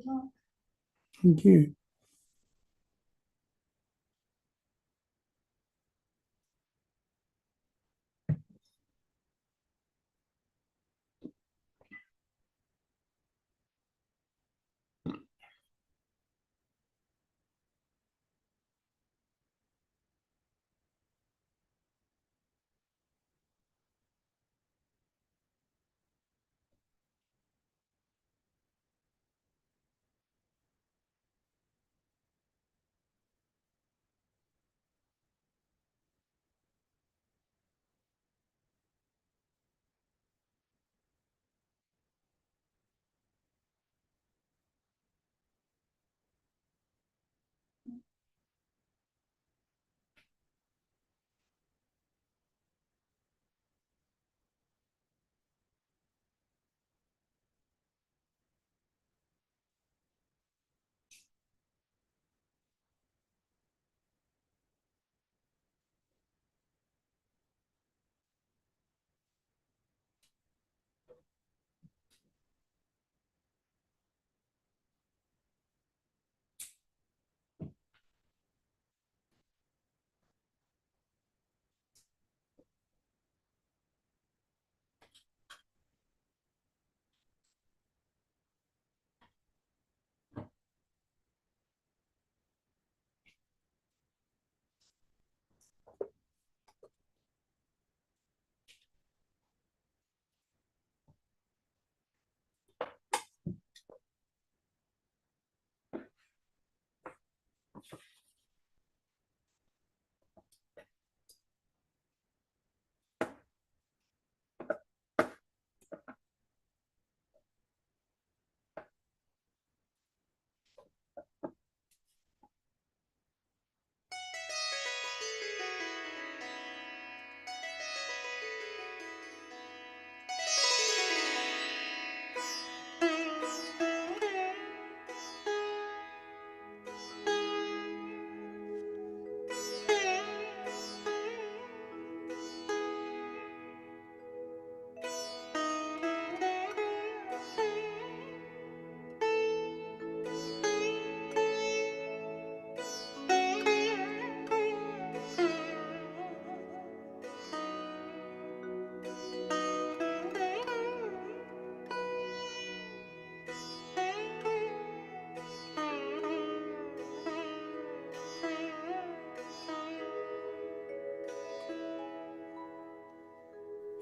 Thank you.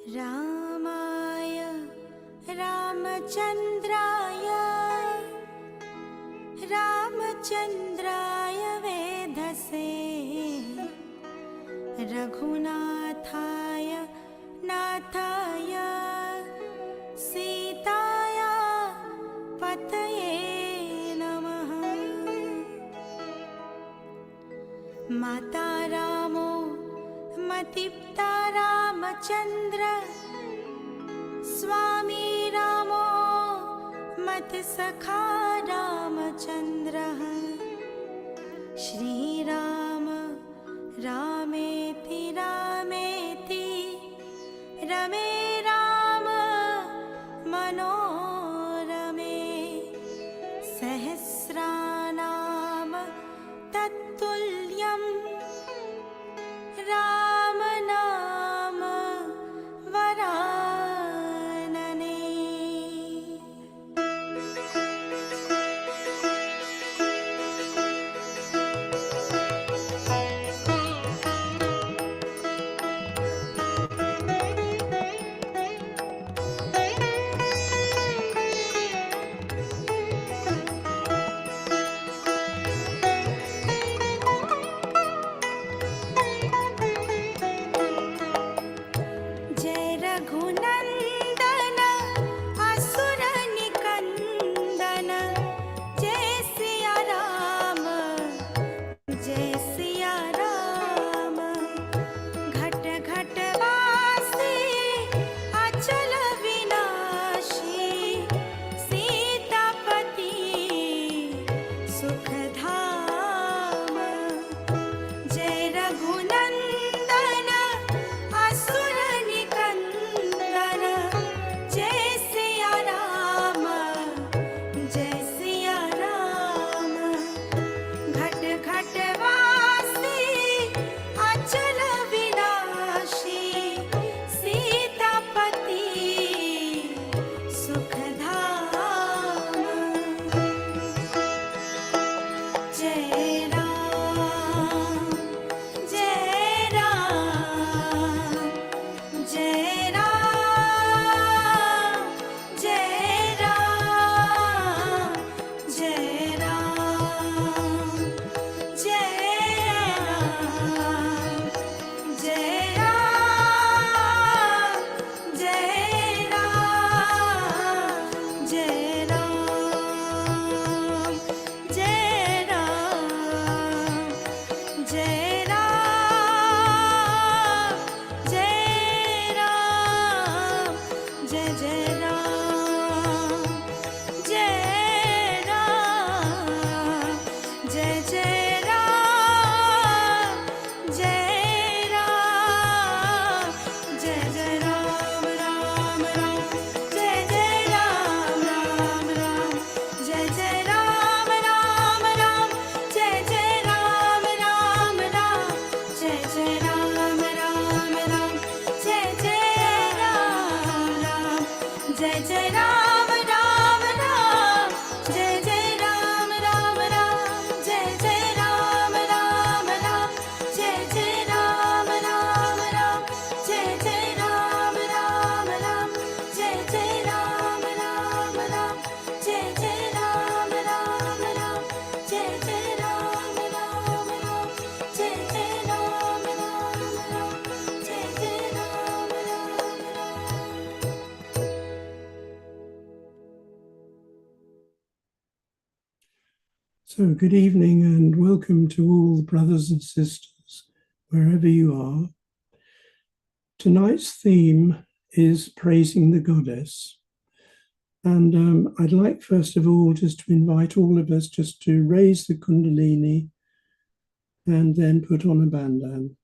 रामाय रामचन्द्राय रामचन्द्राय वेधसे रघुनाथाय नाथाय सीताया पतये नमः। माता रामो मतिप्ता रामचन्द्र स्वामी रामो मत्सखा रामचन्द्रः। श्रीराम रामेति रामेति रमे राम मनोरमे सहस्रनाम तत्तुल्यं राम नाम वरानने। So, good evening and welcome to all the brothers and sisters, wherever you are. Tonight's theme is praising the goddess. And I'd like, first of all, just to invite all of us just to raise the Kundalini and then put on a bandhan.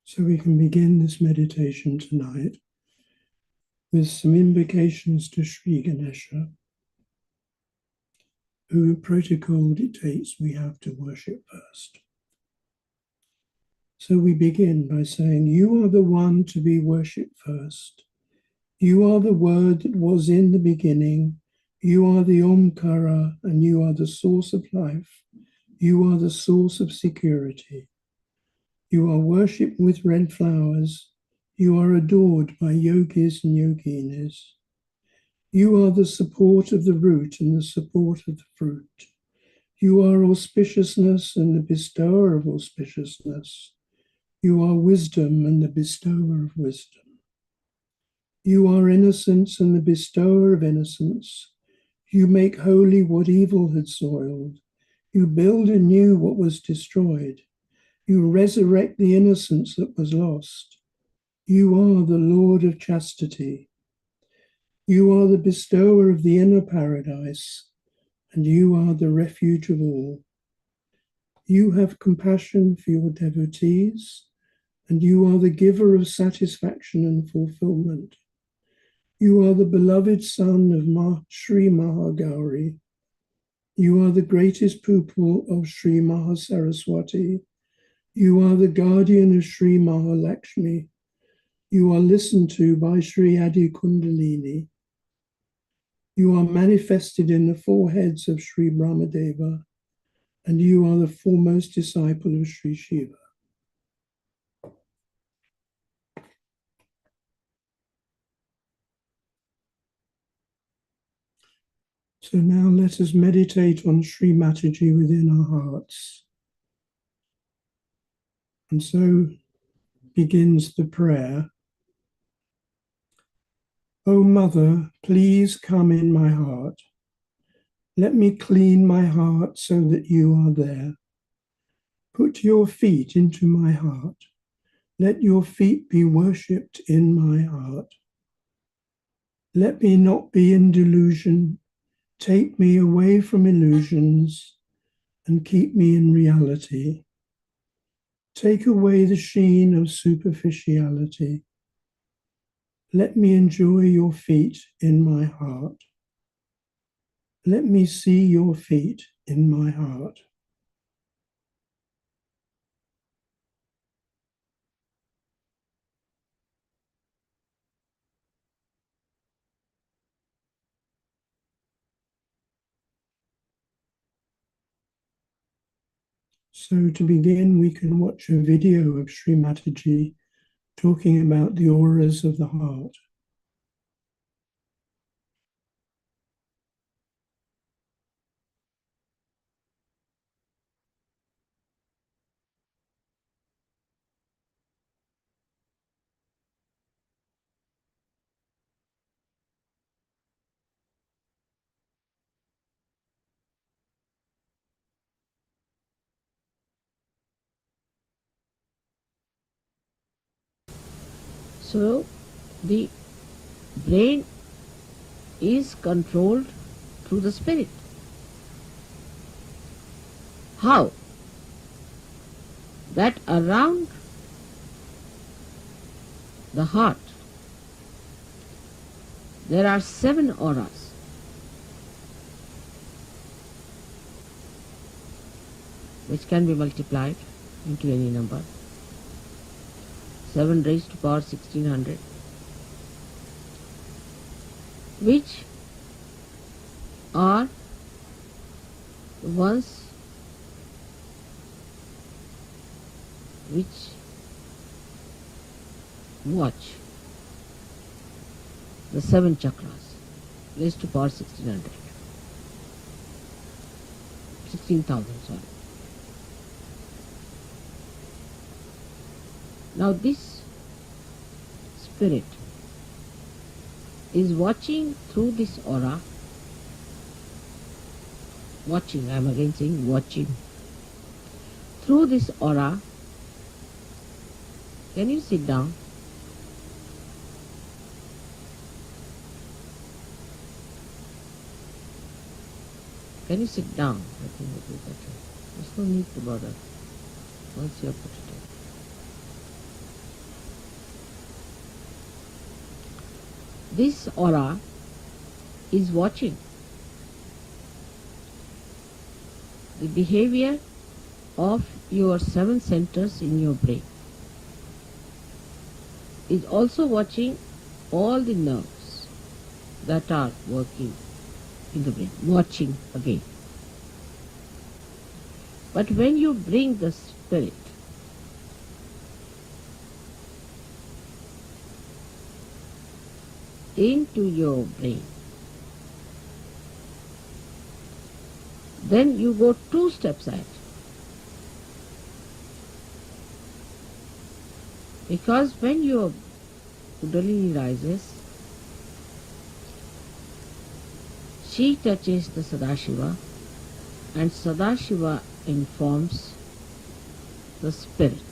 So we can begin this meditation tonight with some invocations to Sri Ganesha, who protocol dictates we have to worship first. So we begin by saying, "You are the one to be worshipped first. You are the word that was in the beginning. You are the Omkara, and you are the source of life. You are the source of security. You are worshipped with red flowers. You are adored by yogis and yoginis. You are the support of the root and the support of the fruit. You are auspiciousness and the bestower of auspiciousness. You are wisdom and the bestower of wisdom. You are innocence and the bestower of innocence. You make holy what evil had soiled. You build anew what was destroyed. You resurrect the innocence that was lost. You are the Lord of chastity. You are the bestower of the inner paradise, and you are the refuge of all. You have compassion for your devotees, and you are the giver of satisfaction and fulfillment. You are the beloved son of Sri Mahagauri. You are the greatest pupil of Sri Mahasaraswati. You are the guardian of Sri Mahalakshmi. You are listened to by Sri Adi Kundalini. You are manifested in the foreheads of Sri Brahmadeva, and you are the foremost disciple of Sri Shiva. So now let us meditate on Sri Mataji within our hearts. And so begins the prayer. O Mother, please come in my heart. Let me clean my heart so that you are there. Put your feet into my heart. Let your feet be worshipped in my heart. Let me not be in delusion. Take me away from illusions and keep me in reality. Take away the sheen of superficiality. Let me enjoy your feet in my heart. Let me see your feet in my heart. So to begin, we can watch a video of Sri Mataji talking about the auras of the heart. So the brain is controlled through the spirit. how that around the heart there are 7 auras. Which can be multiplied into any number. 7 raised to power 1600, which are the ones which watch the 7 chakras raised to power 1600. 16,000, sorry. Now this spirit is watching through this aura. Watching, I am again saying watching. Through this aura, can you sit down? Can you sit down? I think it will be better. There's no need to bother once you have put it in. This aura is watching the behavior of your 7 centers in your brain. Is also watching all the nerves that are working in the brain. Watching again. But when you bring the spirit into your brain, then you go 2 steps ahead. Because when your Kundalini rises, she touches the Sadashiva, and Sadashiva informs the spirit.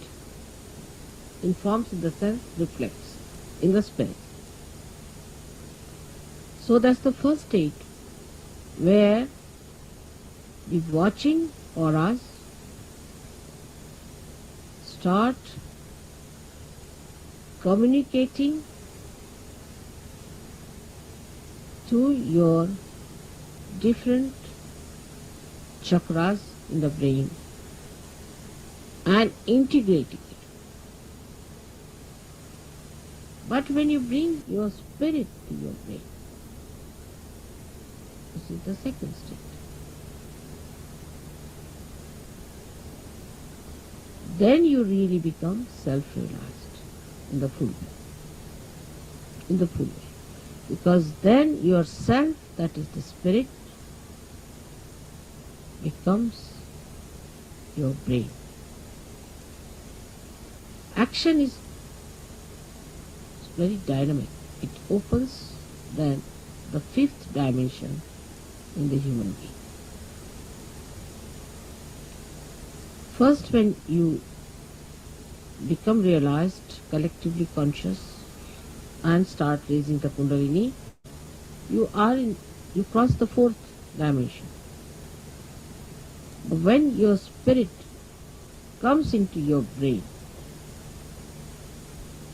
Informs in the sense reflects in the spirit. So that's the first state where the watching auras start communicating to your different chakras in the brain and integrating it. But when you bring your spirit to your brain, this is the second state. Then you really become self-realized in the full way. In the full way. Because then yourself, that is the spirit, becomes your brain. Action is very dynamic. It opens then the 5th dimension in the human being. First, when you become realized, collectively conscious, and start raising the Kundalini, you cross the 4th dimension. When your spirit comes into your brain,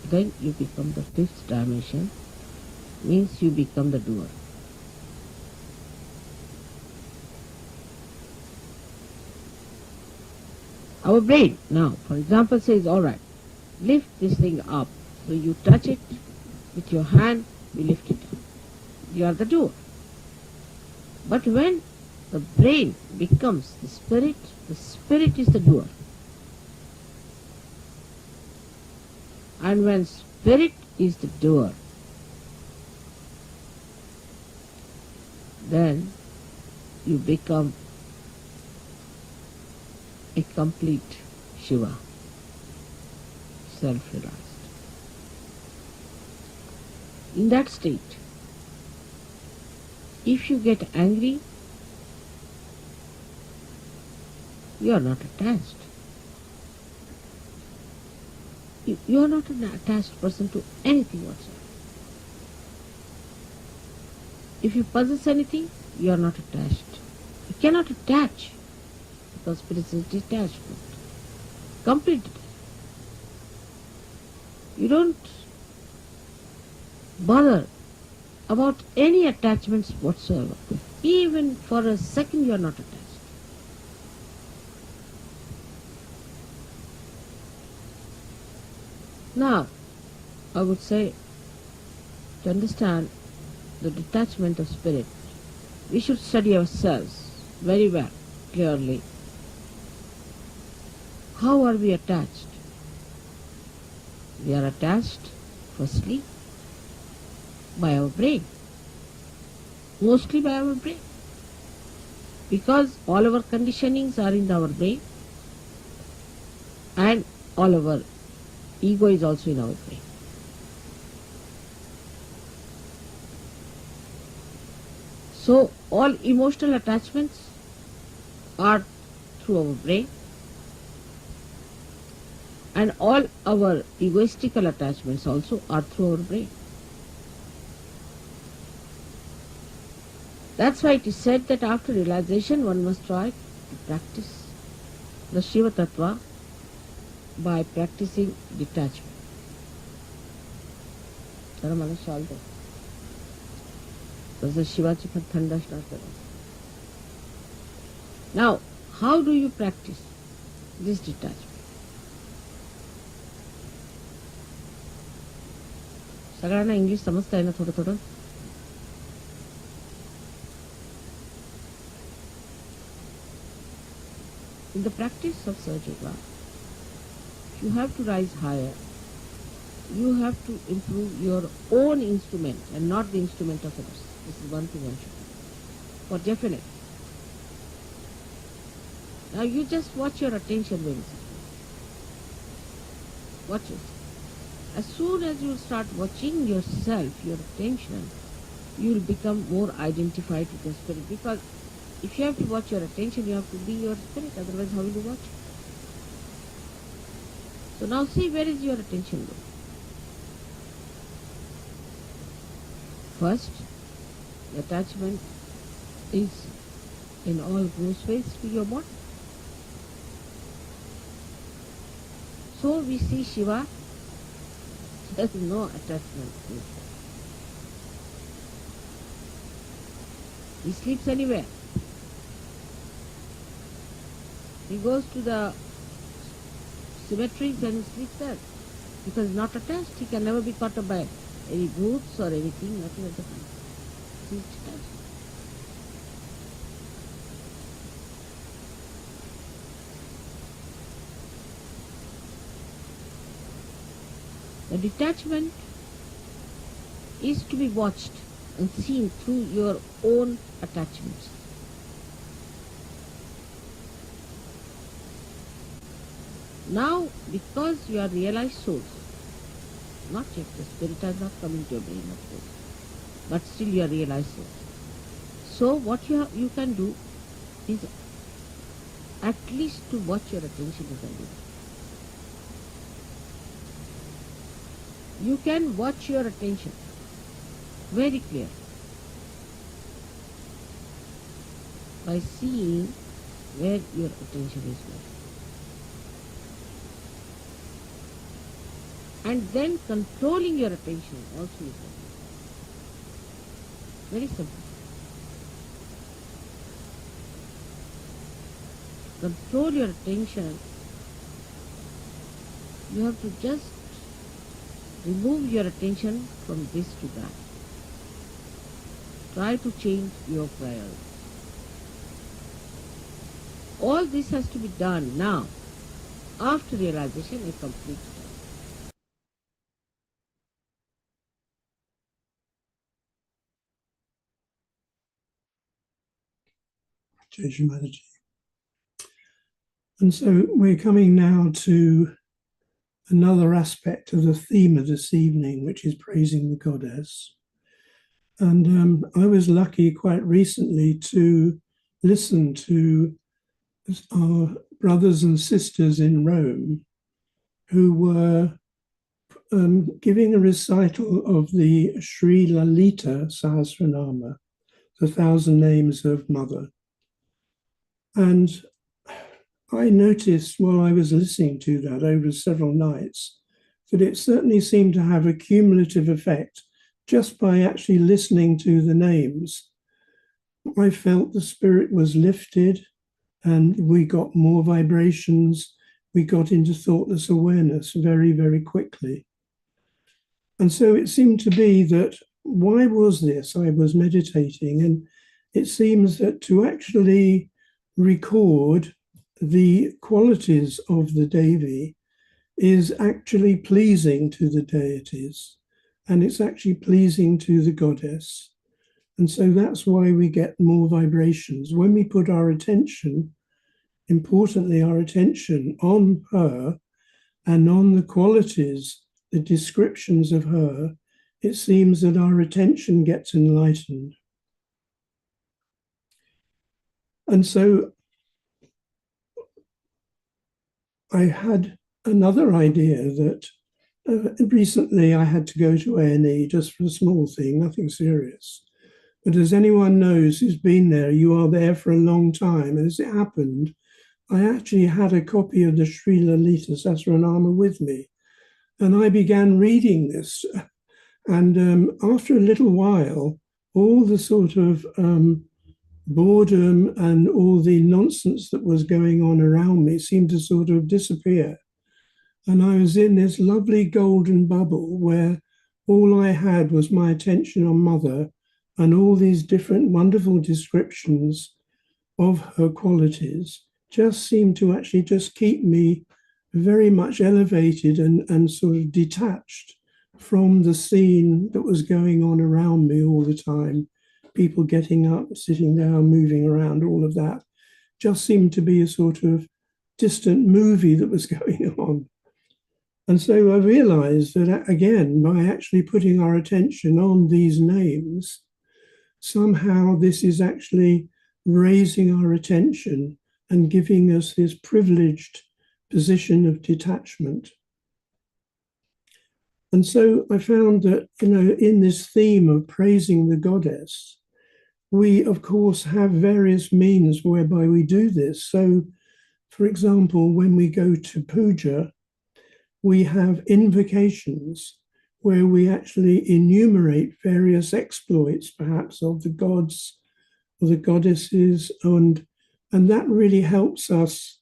then you become the 5th dimension, means you become the doer. Our brain now, for example, says, all right, lift this thing up. So you touch it with your hand, you lift it up. You are the doer. But when the brain becomes the spirit is the doer. And when spirit is the doer, then you become a complete Shiva, self-realized. In that state, if you get angry, you are not attached. You are not an attached person to anything whatsoever. If you possess anything, you are not attached. You cannot attach because spirit is detachment. Complete detachment. You don't bother about any attachments whatsoever. Even for a second you are not attached. Now, I would say, to understand the detachment of spirit, we should study ourselves very well, clearly. How are we attached? We are attached, firstly, by our brain. Mostly by our brain. Because all our conditionings are in our brain, and all our ego is also in our brain. So all emotional attachments are through our brain, and all our egoistical attachments also are through our brain. That's why it is said that after realization one must try to practice the Shiva Tattva by practicing detachment. जरा मला शाल दे. तसं शिवाची पण थंड असणार त्याला. Now, how do you practice this detachment? सगळ्यांना English समजता आहे ना थोडं थोडं? In the practice of Sahaja Yoga, you have to rise higher. You have to improve your own instrument and not the instrument of others. This is one thing I should do. For definite. Now you just watch your attention very simply. Watch it. As soon as you start watching yourself, your attention, you will become more identified with your spirit. Because if you have to watch your attention, you have to be your spirit. Otherwise, how will you watch? So now see, where is your attention going? First, the attachment is in all gross ways to your body. So we see Shiva, there is no attachment to him. He sleeps anywhere. He goes to the cemeteries and he sleeps there. Because he's not attached, he can never be caught up by any boots or anything, nothing of the kind. He's detached. The detachment is to be watched and seen through your own attachments. Now, because you are realized souls, not yet, the spirit has not come into your brain, of course, but still you are realized souls. So what you can do is at least to watch your attention as I do. You can watch your attention very clear by seeing where your attention is going. And then controlling your attention also is very simple. Control your attention. You have to just remove your attention from this to that. Try to change your priority. All this has to be done now, after realization is complete. And so we're coming now to another aspect of the theme of this evening, which is praising the goddess. And I was lucky quite recently to listen to our brothers and sisters in Rome who were giving a recital of the Sri Lalita Sahasranama, the 1,000 Names of Mother. And I noticed while I was listening to that over several nights that it certainly seemed to have a cumulative effect just by actually listening to the names. I felt the spirit was lifted and we got more vibrations. We got into thoughtless awareness very, very quickly. And so it seemed to be that why was this? I was meditating, and it seems that to actually record the qualities of the Devi is actually pleasing to the deities, and it's actually pleasing to the goddess. And so that's why we get more vibrations. When we put our attention, importantly, our attention on her and on the qualities, the descriptions of her, it seems that our attention gets enlightened. And so I had another idea that recently I had to go to A&E just for a small thing, nothing serious. But as anyone knows who's been there, you are there for a long time. And as it happened, I actually had a copy of the Sri Lalita Sahasranama with me. And I began reading this. And after a little while, all the sort of boredom and all the nonsense that was going on around me seemed to sort of disappear. And I was in this lovely golden bubble where all I had was my attention on Mother and all these different wonderful descriptions of her qualities just seemed to actually just keep me very much elevated and sort of detached from the scene that was going on around me all the time. People getting up, sitting down, moving around, all of that just seemed to be a sort of distant movie that was going on. And so I realized that, again, by actually putting our attention on these names, somehow this is actually raising our attention and giving us this privileged position of detachment. And so I found that, in this theme of praising the goddess, we, of course, have various means whereby we do this. So, for example, when we go to puja, we have invocations where we actually enumerate various exploits, perhaps, of the gods or the goddesses, and that really helps us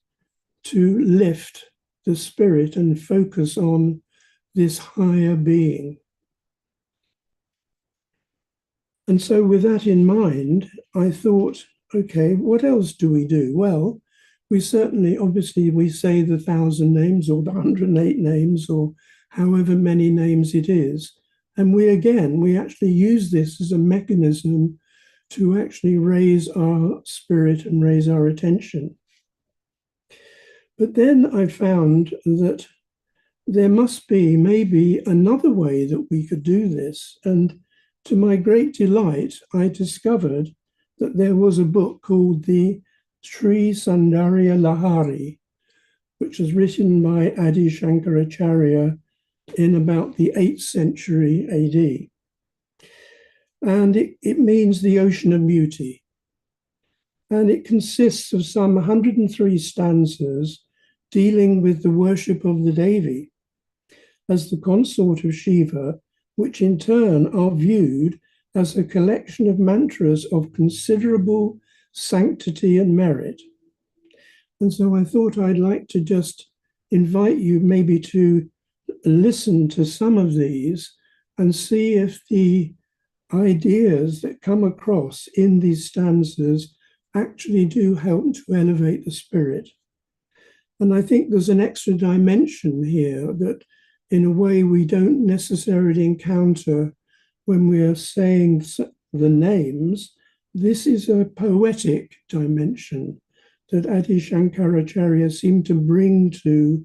to lift the spirit and focus on this higher being. And so with that in mind, I thought, okay, what else do we do? Well, we certainly, obviously, we say the 1,000 names or the 108 names or however many names it is. And we actually use this as a mechanism to actually raise our spirit and raise our attention. But then I found that there must be maybe another way that we could do this. And to my great delight, I discovered that there was a book called the Sri Sundarya Lahari, which was written by Adi Shankaracharya in about the 8th century AD. And it means the ocean of beauty. And it consists of some 103 stanzas dealing with the worship of the Devi as the consort of Shiva, which in turn are viewed as a collection of mantras of considerable sanctity and merit. And so I thought I'd like to just invite you maybe to listen to some of these and see if the ideas that come across in these stanzas actually do help to elevate the spirit. And I think there's an extra dimension here that in a way we don't necessarily encounter when we are saying the names. This is a poetic dimension that Adi Shankaracharya seemed to bring to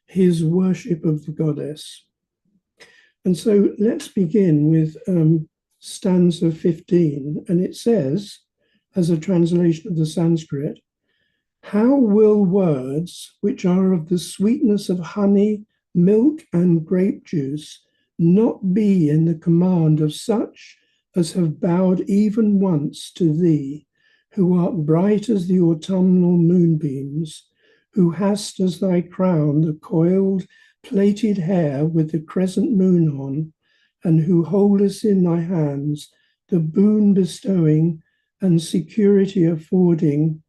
his worship of the goddess. And so let's begin with stanza 15. And it says, as a translation of the Sanskrit, "How will words which are of the sweetness of honey, milk, and grape juice not be in the command of such as have bowed even once to thee, who art bright as the autumnal moonbeams, who hast as thy crown the coiled, plaited hair with the crescent moon on, and who holdest in thy hands the boon bestowing and security affording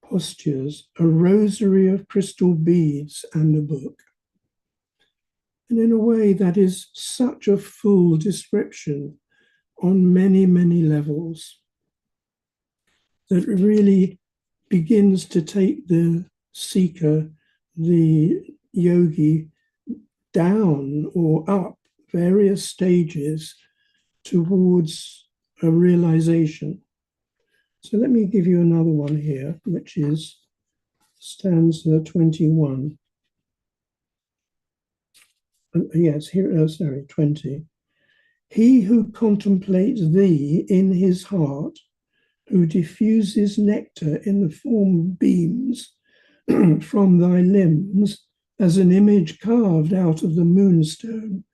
postures, a rosary of crystal beads and a book. And in a way, that is such a full description on many, many levels that it really begins to take the seeker, the yogi, down or up various stages towards a realization. So let me give you another one here, which is stanza 21. Yes, here, sorry, 20. He who contemplates thee in his heart, who diffuses nectar in the form beams from thy limbs as an image carved out of the moonstone,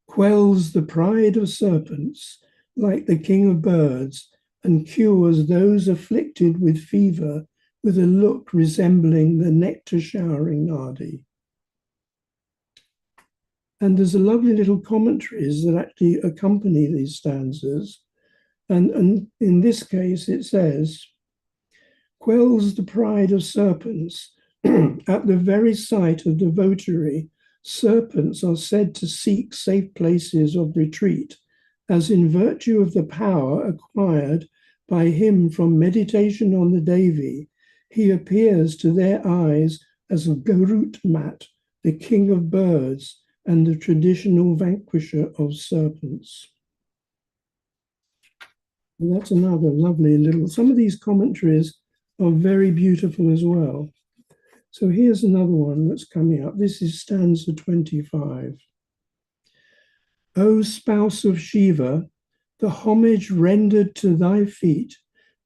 quells the pride of serpents like the king of birds, and cures those afflicted with fever with a look resembling the nectar-showering nadi. And there's a lovely little commentaries that actually accompany these stanzas. And in this case, it says, quells the pride of serpents. At the very sight of the votary, serpents are said to seek safe places of retreat, as in virtue of the power acquired by him from meditation on the Devi, he appears to their eyes as a Garut Mat, the king of birds, and the traditional vanquisher of serpents. And that's another lovely little, some of these commentaries are very beautiful as well. So here's another one that's coming up. This is stanza 25. O spouse of Shiva, the homage rendered to thy feet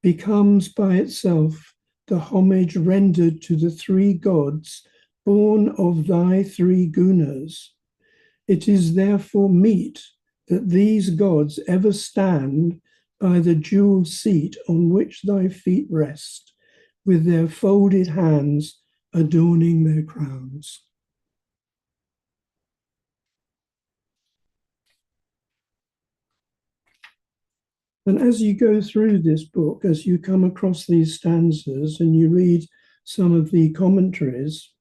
becomes by itself the homage rendered to the three gods born of thy three gunas. It is therefore meet that these gods ever stand by the jeweled seat on which thy feet rest, with their folded hands adorning their crowns. And as you go through this book, as you come across these stanzas and you read some of the commentaries,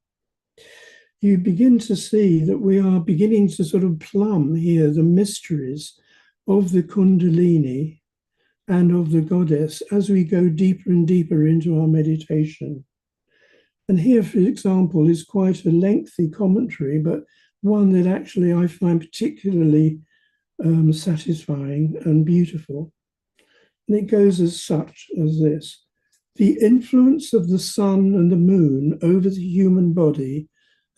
you begin to see that we are beginning to sort of plumb here the mysteries of the Kundalini and of the goddess as we go deeper and deeper into our meditation. And here, for example, is quite a lengthy commentary, but one that actually I find particularly satisfying and beautiful. And it goes as such as this. The influence of the sun and the moon over the human body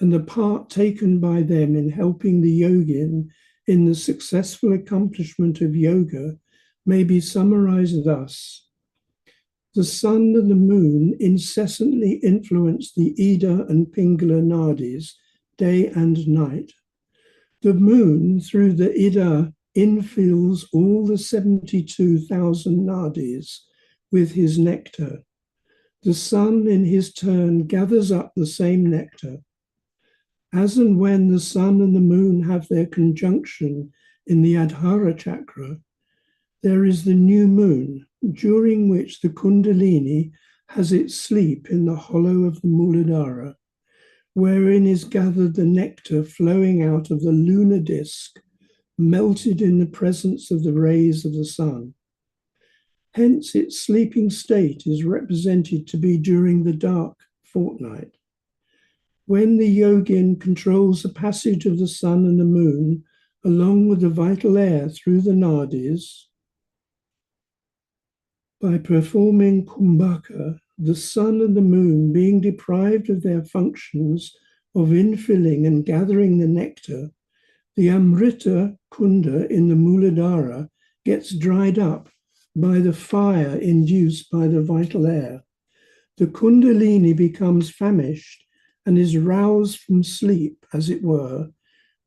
and the part taken by them in helping the yogin in the successful accomplishment of yoga may be summarized thus. The sun and the moon incessantly influence the Ida and Pingala nadis day and night. The moon, through the Ida, infills all the 72,000 nadis with his nectar. The sun, in his turn, gathers up the same nectar. As and when the sun and the moon have their conjunction in the Adhara chakra, there is the new moon, during which the Kundalini has its sleep in the hollow of the Muladhara, wherein is gathered the nectar flowing out of the lunar disk, melted in the presence of the rays of the sun. Hence, its sleeping state is represented to be during the dark fortnight. When the yogin controls the passage of the sun and the moon, along with the vital air through the nadis, by performing kumbhaka, the sun and the moon being deprived of their functions of infilling and gathering the nectar, the Amrita Kunda in the Muladhara gets dried up by the fire induced by the vital air. The Kundalini becomes famished and is roused from sleep, as it were,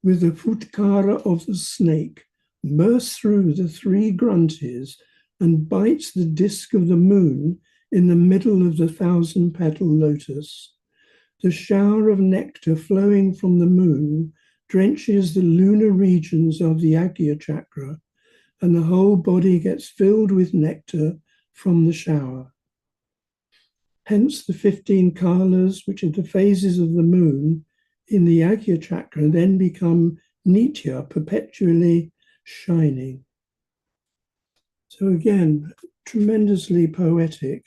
with the futkara of the snake, bursts through the three grunties and bites the disk of the moon in the middle of the 1,000-petal lotus. The shower of nectar flowing from the moon drenches the lunar regions of the Agya chakra, and the whole body gets filled with nectar from the shower. Hence, the 15 kalas, which are the phases of the moon in the Agya chakra, then become nitya, perpetually shining. So, again, tremendously poetic.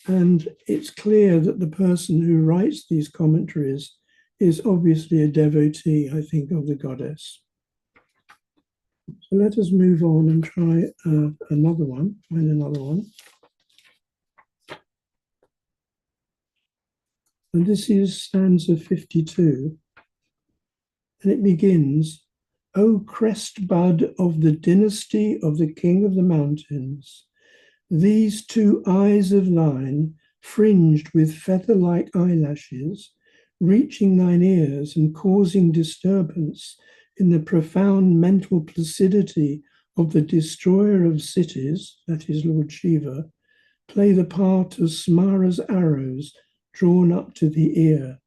And it's clear that the person who writes these commentaries is obviously a devotee, I think, of the goddess. So let us move on and try another one, find another one. And this is stanza 52. And it begins, O crest bud of the dynasty of the king of the mountains, these two eyes of thine, fringed with feather-like eyelashes, reaching thine ears and causing disturbance in the profound mental placidity of the destroyer of cities, that is Lord Shiva, play the part of Smara's arrows drawn up to the ear.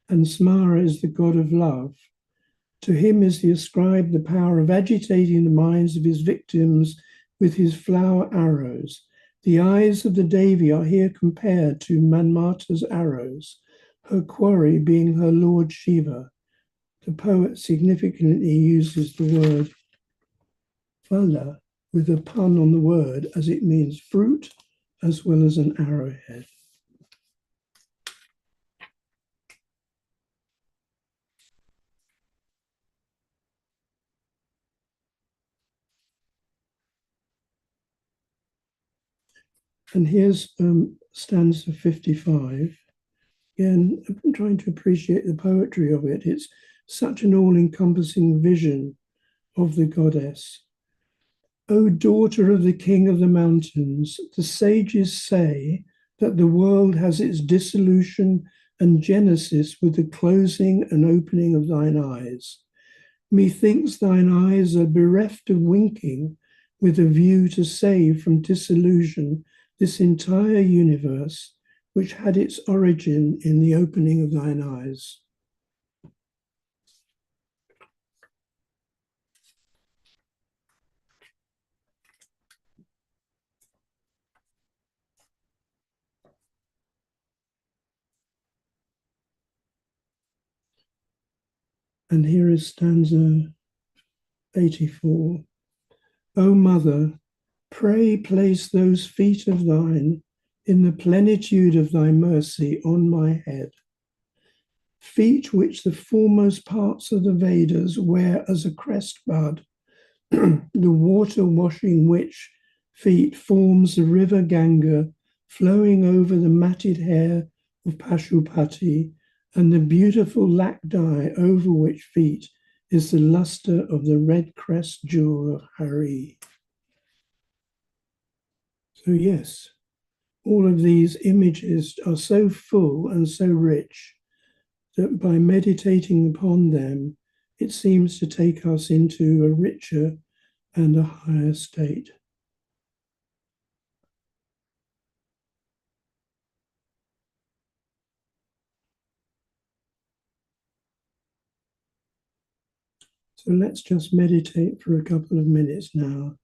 And Smara is the god of love. To him is ascribed the power of agitating the minds of his victims with his flower arrows. The eyes of the Devi are here compared to Manmata's arrows, her quarry being her Lord Shiva. The poet significantly uses the word phala with a pun on the word, as it means fruit as well as an arrowhead. And here's stanza 55. Again, I'm trying to appreciate the poetry of it. It's such an all-encompassing vision of the goddess. O daughter of the king of the mountains, the sages say that the world has its dissolution and genesis with the closing and opening of thine eyes. Methinks thine eyes are bereft of winking with a view to save from dissolution this entire universe, which had its origin in the opening of thine eyes. And here is stanza 84. O Mother, pray place those feet of thine in the plenitude of thy mercy on my head. Feet which the foremost parts of the Vedas wear as a crest bud, the water washing which feet forms the river Ganga flowing over the matted hair of Pashupati, and the beautiful lac dye over which feet is the luster of the red crest jewel of Hari. So yes, all of these images are so full and so rich that by meditating upon them, it seems to take us into a richer and a higher state. So let's just meditate for a couple of minutes now.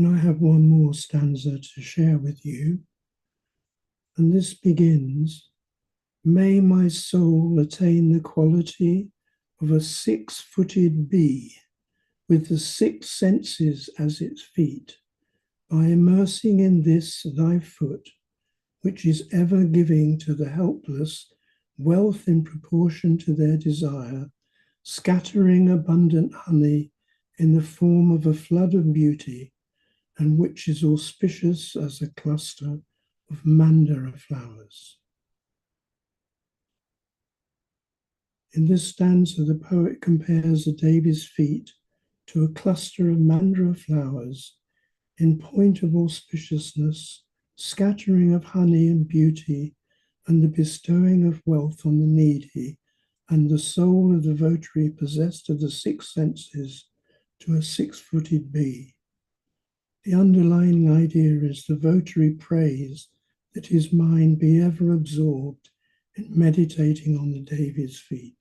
And I have one more stanza to share with you. And this begins, may my soul attain the quality of a 6-footed bee with the 6 senses as its feet, by immersing in this thy foot, which is ever giving to the helpless wealth in proportion to their desire, scattering abundant honey in the form of a flood of beauty, and which is auspicious as a cluster of mandara flowers. In this stanza, the poet compares a Devi's feet to a cluster of mandara flowers in point of auspiciousness, scattering of honey and beauty, and the bestowing of wealth on the needy, and the soul of the votary possessed of the 6 senses to a 6-footed bee. The underlying idea is the votary prays that his mind be ever absorbed in meditating on the Devi's feet.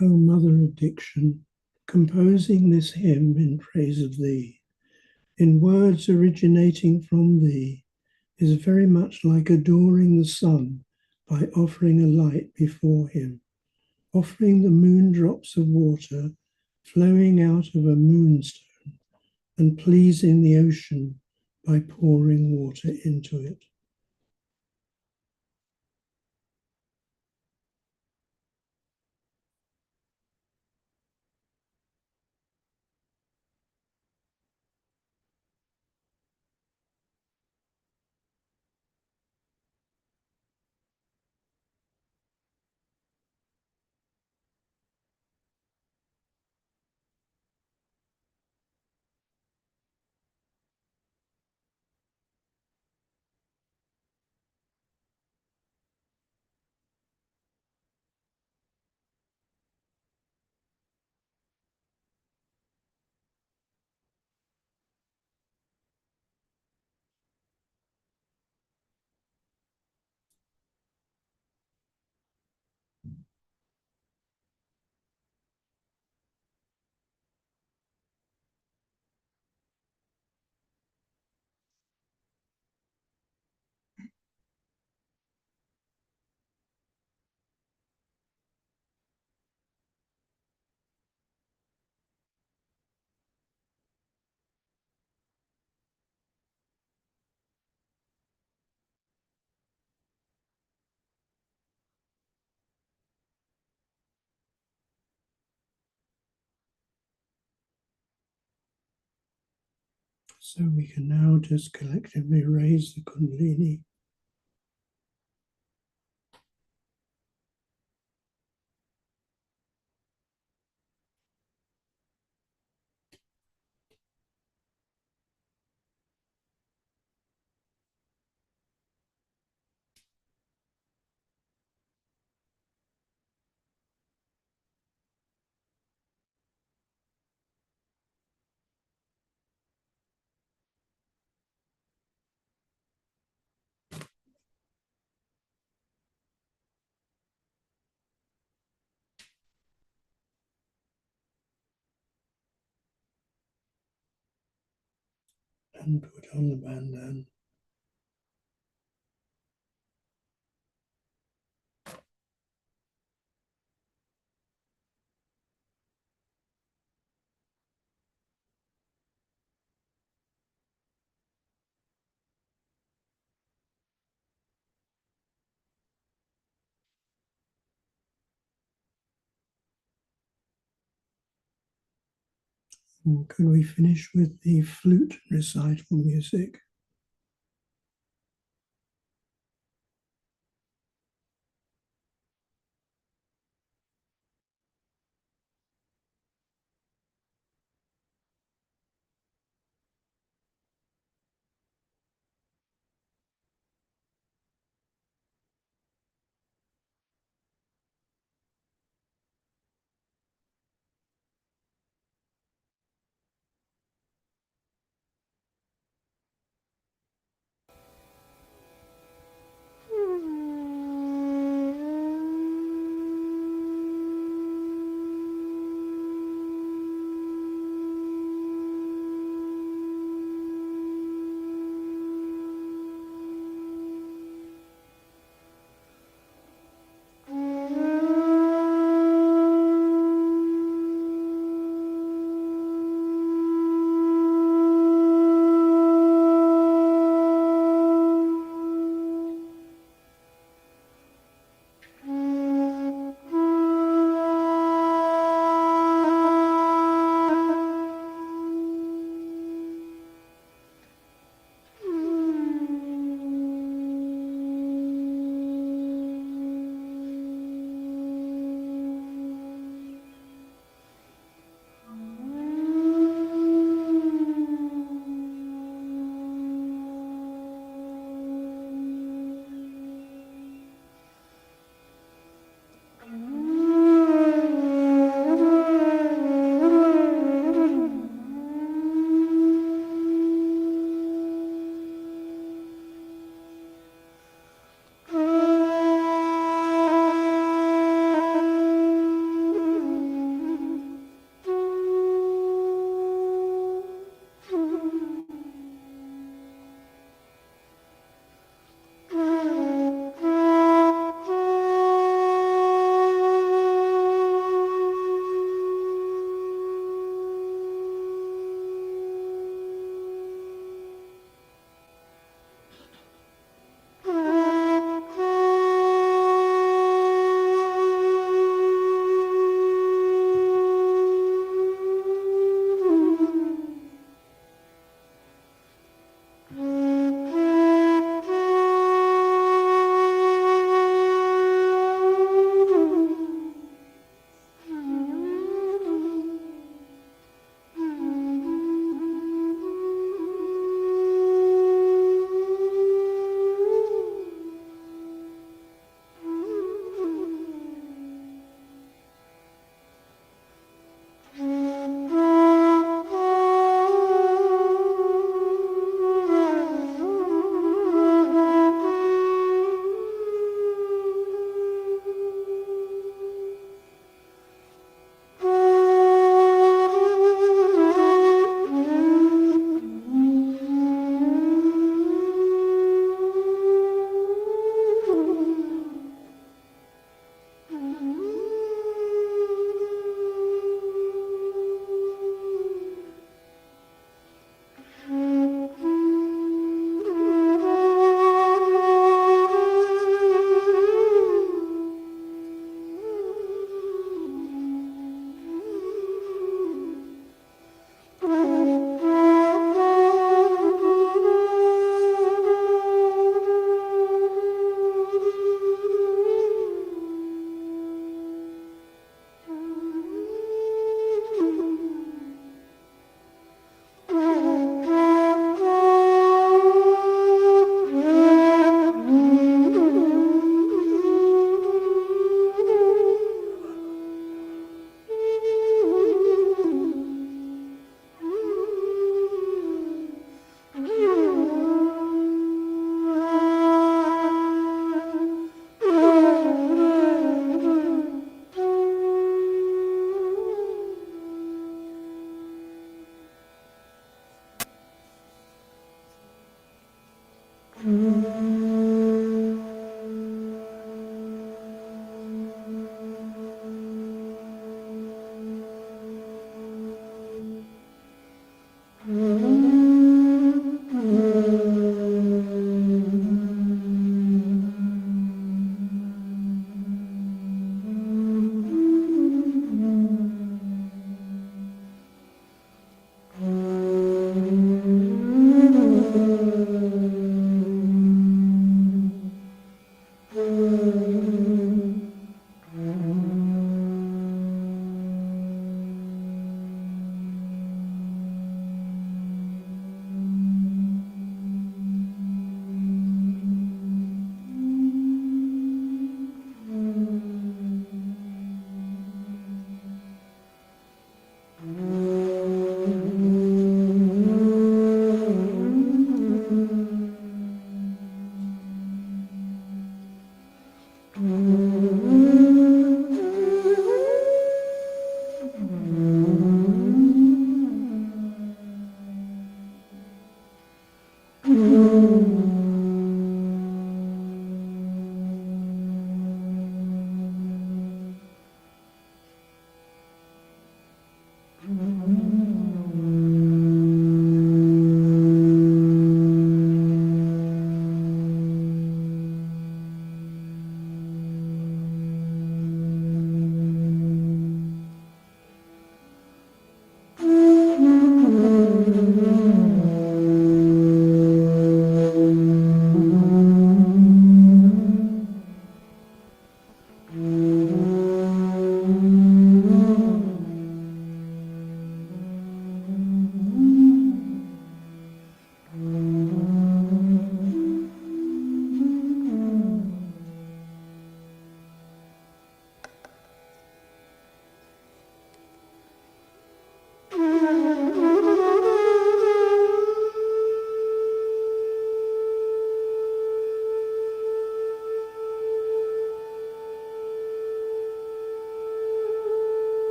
O Mother of Diction, composing this hymn in praise of thee, in words originating from thee, is very much like adoring the sun by offering a light before him, offering the moon drops of water flowing out of a moonstone and pleasing the ocean by pouring water into it. So we can now just collectively raise the Kundalini and put on the bandana. And could we finish with the flute recital music?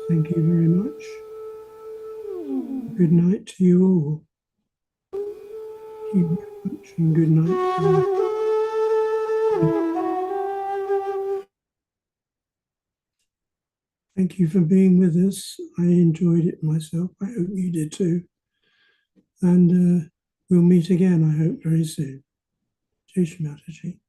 Thank you very much. Good night to you all. Thank you very much, and good night. Thank you for being with us. I enjoyed it myself. I hope you did too. And we'll meet again, I hope, very soon. Jai Shri Mataji.